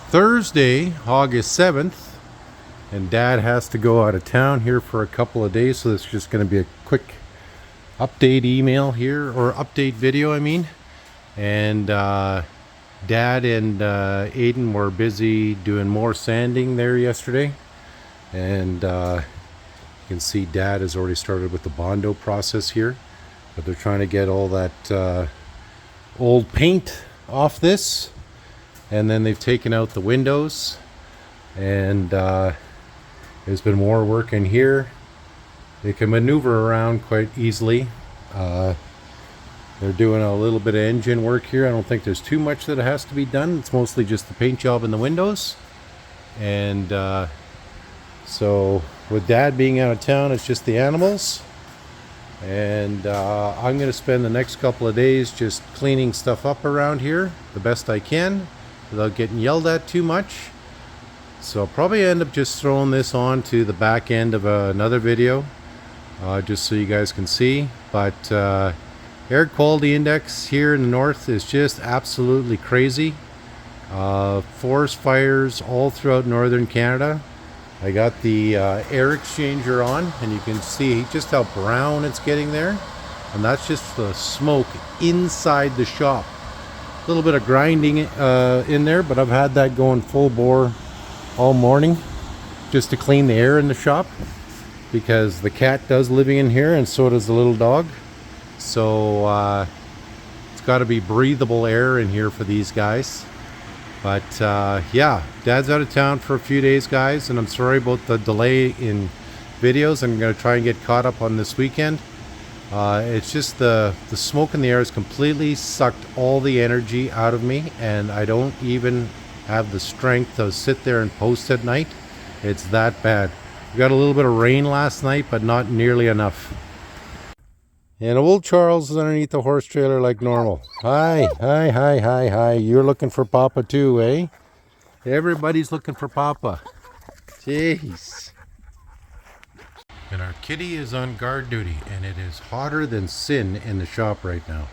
Thursday, August 7th, and Dad has to go out of town here for a couple of days, so this is just going to be a quick update email here, or update video, I mean. And Dad and Aiden were busy doing more sanding there yesterday, and you can see Dad has already started with the Bondo process here, but they're trying to get all that old paint off this, and then they've taken out the windows, and there's been more work in here. They can maneuver around quite easily. They're doing a little bit of engine work here. I don't think there's too much that has to be done. It's mostly just the paint job in the windows. And so with Dad being out of town, it's just the animals. And I'm going to spend the next couple of days just cleaning stuff up around here the best I can without getting yelled at too much. So I'll probably end up just throwing this on to the back end of another video, just so you guys can see. But air quality index here in the north is just absolutely crazy. Forest fires all throughout northern Canada. I got the air exchanger on, and you can see just how brown it's getting there, and that's just the smoke inside the shop. A little bit of grinding in there, but I've had that going full bore all morning just to clean the air in the shop, because the cat does living in here, and so does the little dog. So it's got to be breathable air in here for these guys. But yeah, Dad's out of town for a few days, guys, and I'm sorry about the delay in videos. I'm going to try and get caught up on this weekend. It's just the smoke in the air has completely sucked all the energy out of me, and I don't even have the strength to sit there and post at night. It's that bad. We got a little bit of rain last night, but not nearly enough. And old Charles is underneath the horse trailer like normal. Hi, hi, hi, hi, hi. You're looking for Papa too, eh? Everybody's looking for Papa. Jeez. And our kitty is on guard duty, and it is hotter than sin in the shop right now.